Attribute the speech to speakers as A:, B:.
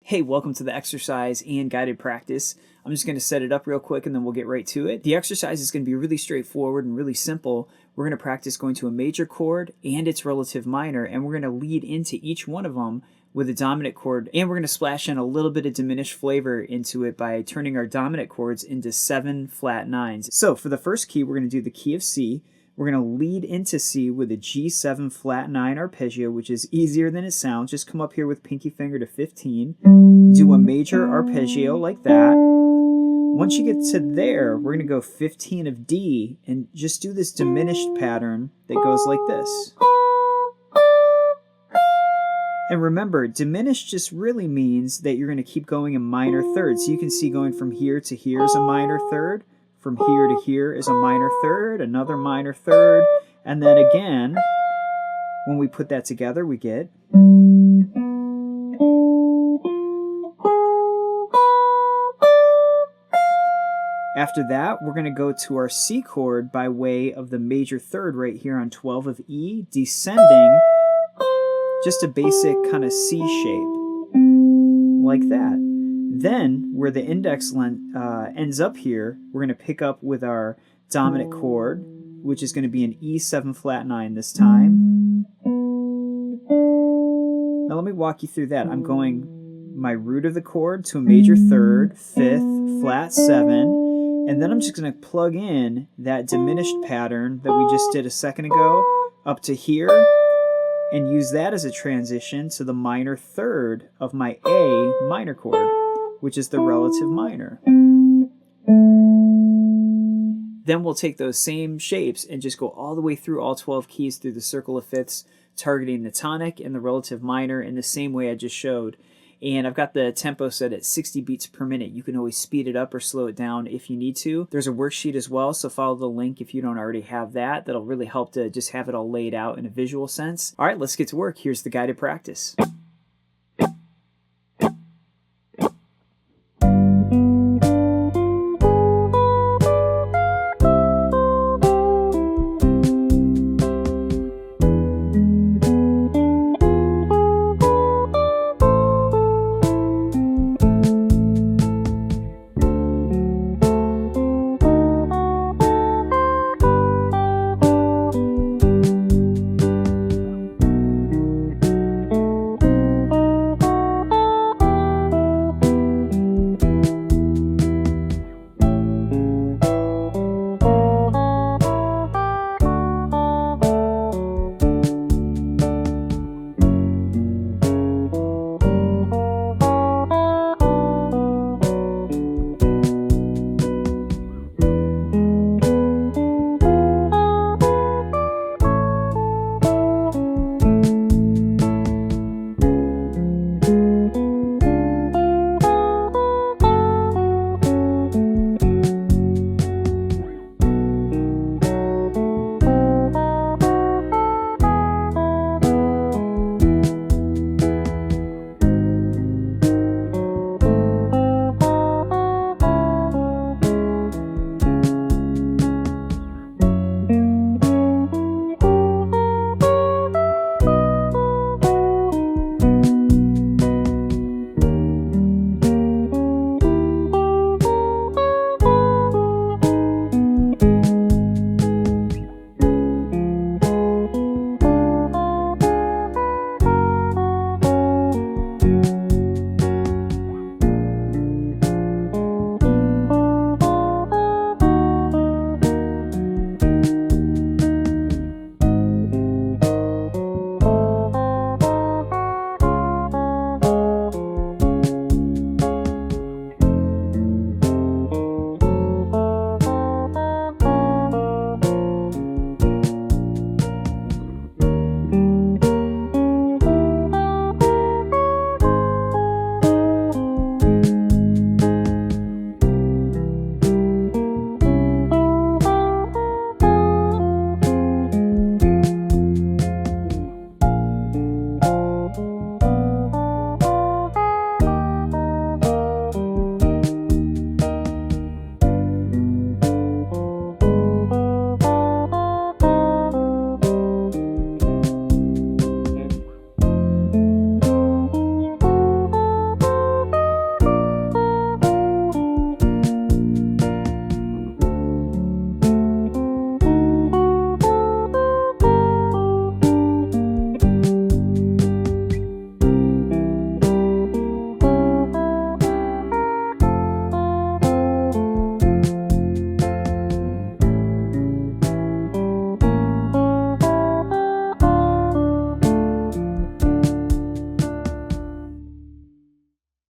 A: Hey, welcome to the exercise and guided practice. I'm just going to set it up real quick and then we'll get right to it. The exercise is going to be really straightforward and really simple. We're going to practice going to a major chord and its relative minor, and we're going to lead into each one of them with a dominant chord, and we're going to splash in a little bit of diminished flavor into it by turning our dominant chords into 7 flat 9s. So for the first key, we're going to do the key of C. We're going to lead into C with a G7 flat 9 arpeggio, which is easier than it sounds. Just come up here with pinky finger to 15. Do a major arpeggio like that. Once you get to there, we're going to go 15 of D and just do this diminished pattern that goes like this. And remember, diminished just really means that you're going to keep going in minor thirds. So you can see going from here to here is a minor third. From here to here is a minor third, another minor third, and then again, when we put that together, we get. After that, we're going to go to our C chord by way of the major third right here on 12 of E, descending just a basic kind of C shape, like that. Then, where the index ends up here, we're going to pick up with our dominant chord, which is going to be an E7 flat 9 this time. Now let me walk you through that. I'm going my root of the chord to a major third, 5th, flat 7, and then I'm just going to plug in that diminished pattern that we just did a second ago up to here, and use that as a transition to the minor third of my A minor chord, which is the relative minor. Then we'll take those same shapes and just go all the way through all 12 keys through the circle of fifths, targeting the tonic and the relative minor in the same way I just showed. And I've got the tempo set at 60 beats per minute. You can always speed it up or slow it down if you need to. There's a worksheet as well, so follow the link if you don't already have that. That'll really help to just have it all laid out in a visual sense. All right, let's get to work. Here's the guided practice.